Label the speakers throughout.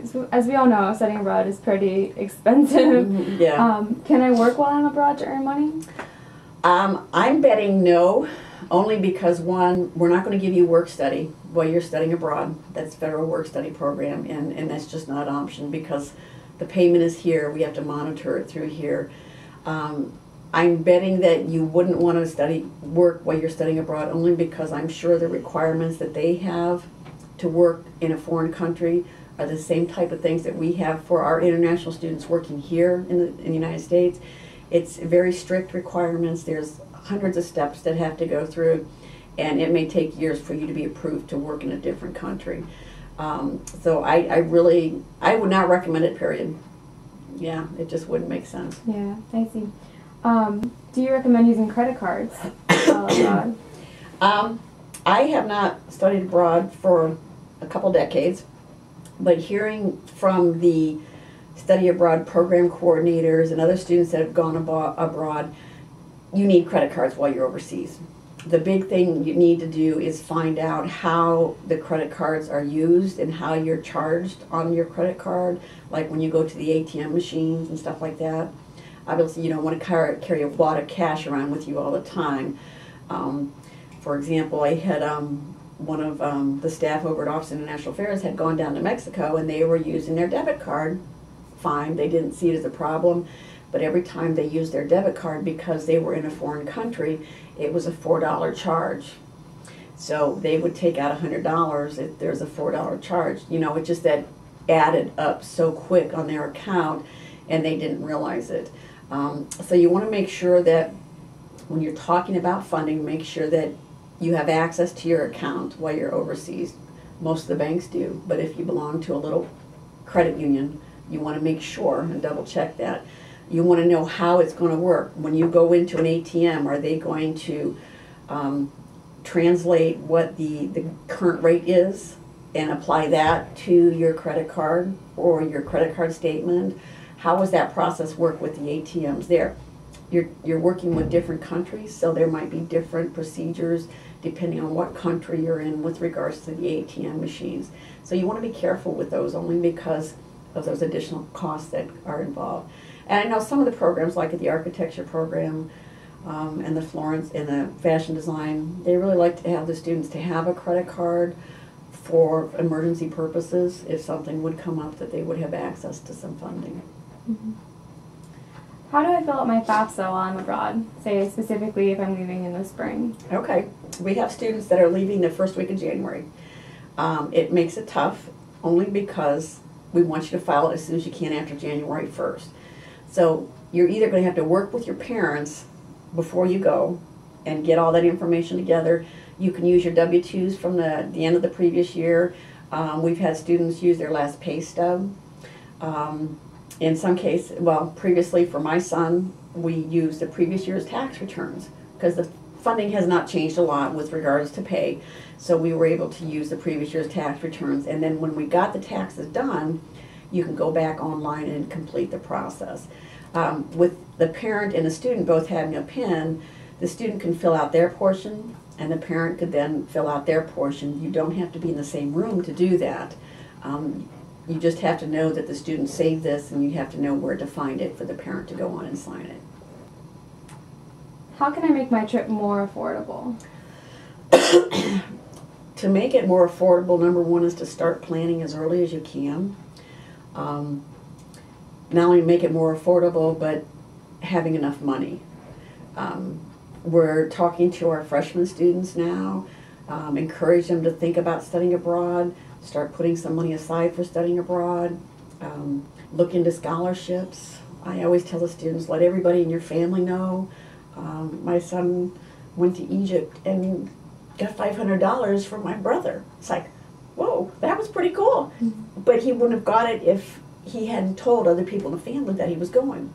Speaker 1: So as we all know, studying abroad is pretty expensive.
Speaker 2: Yeah.
Speaker 1: Can I work while I'm abroad to earn money?
Speaker 2: I'm betting no, only because one, we're not going to give you work study while you're studying abroad. That's federal work study program, and that's just not an option because the payment is here. We have to monitor it through here. I'm betting that you wouldn't want to work while you're studying abroad, only because I'm sure the requirements that they have to work in a foreign country are the same type of things that we have for our international students working here in the United States. It's very strict requirements. There's hundreds of steps that have to go through, and it may take years for you to be approved to work in a different country. So I would not recommend it, period. Yeah, it just wouldn't make sense.
Speaker 1: Yeah, I see. Do you recommend using credit cards while abroad?
Speaker 2: I have not studied abroad for a couple decades, but hearing from the study abroad program coordinators and other students that have gone abroad, you need credit cards while you're overseas. The big thing you need to do is find out how the credit cards are used and how you're charged on your credit card, like when you go to the ATM machines and stuff like that. Obviously, you don't want to carry a wad of cash around with you all the time. For example, I had one of the staff over at Office of International Affairs had gone down to Mexico, and they were using their debit card. Fine, they didn't see it as a problem, but every time they used their debit card, because they were in a foreign country, it was a $4 charge. So they would take out $100 if there's a $4 charge. You know, it just that added up so quick on their account, and they didn't realize it. So you want to make sure that when you're talking about funding, make sure that you have access to your account while you're overseas. Most of the banks do, but if you belong to a little credit union, you want to make sure and double check that. You want to know how it's going to work. When you go into an ATM, are they going to translate what the current rate is and apply that to your credit card or your credit card statement? How does that process work with the ATMs there? You're working with different countries, so there might be different procedures depending on what country you're in with regards to the ATM machines. So you want to be careful with those, only because of those additional costs that are involved. And I know some of the programs, like the architecture program and the Florence and the fashion design, they really like to have the students to have a credit card for emergency purposes. If something would come up, that they would have access to some funding.
Speaker 1: Mm-hmm. How do I fill out my FAFSA while I'm abroad? Say specifically if I'm leaving in the spring.
Speaker 2: Okay, we have students that are leaving the first week of January. It makes it tough only because we want you to file it as soon as you can after January 1st. So you're either going to have to work with your parents before you go and get all that information together. You can use your W-2s from the end of the previous year. We've had students use their last pay stub. In some cases, well, previously for my son, we used the previous year's tax returns because the funding has not changed a lot with regards to pay. So we were able to use the previous year's tax returns. And then when we got the taxes done, you can go back online and complete the process. With the parent and the student both having a PIN, the student can fill out their portion and the parent could then fill out their portion. You don't have to be in the same room to do that. You just have to know that the student saved this, and you have to know where to find it for the parent to go on and sign it.
Speaker 1: How can I make my trip more affordable?
Speaker 2: To make it more affordable, number one is to start planning as early as you can. Not only make it more affordable, but having enough money. We're talking to our freshman students now, encourage them to think about studying abroad, start putting some money aside for studying abroad, look into scholarships. I always tell the students, let everybody in your family know. My son went to Egypt and got $500 from my brother. It's like, whoa, that was pretty cool. Mm-hmm. But he wouldn't have got it if he hadn't told other people in the family that he was going.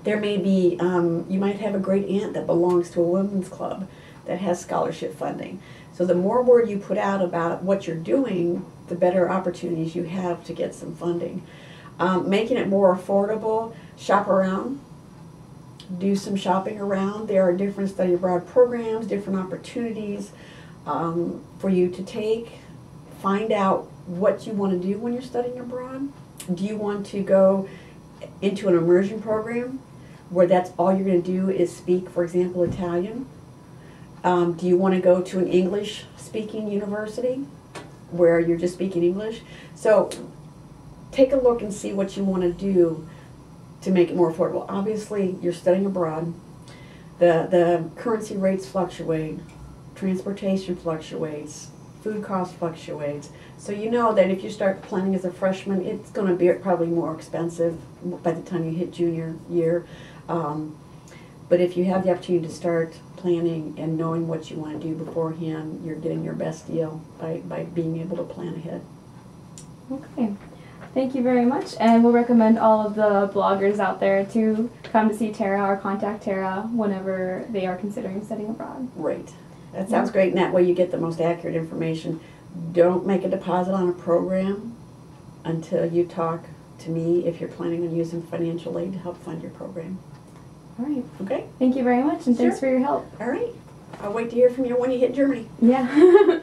Speaker 2: There may be, you might have a great aunt that belongs to a women's club that has scholarship funding. So the more word you put out about what you're doing, the better opportunities you have to get some funding. Making it more affordable, shop around. Do some shopping around. There are different study abroad programs, different opportunities for you to take. Find out what you want to do when you're studying abroad. Do you want to go into an immersion program where that's all you're going to do is speak, for example, Italian? Do you want to go to an English-speaking university where you're just speaking English? So take a look and see what you want to do to make it more affordable. Obviously, you're studying abroad. The currency rates fluctuate, transportation fluctuates, food cost fluctuates. So you know that if you start planning as a freshman, it's going to be probably more expensive by the time you hit junior year. But if you have the opportunity to start planning and knowing what you want to do beforehand, you're getting your best deal by being able to plan ahead.
Speaker 1: Okay. Thank you very much, and we'll recommend all of the bloggers out there to come to see Tara or contact Tara whenever they are considering studying abroad.
Speaker 2: Right. That sounds great, and that way you get the most accurate information. Don't make a deposit on a program until you talk to me if you're planning on using financial aid to help fund your program.
Speaker 1: All right.
Speaker 2: Okay?
Speaker 1: Thank you very much, and thanks
Speaker 2: Sure.
Speaker 1: for your help.
Speaker 2: All right. I'll wait to hear from you when you hit Germany.
Speaker 1: Yeah.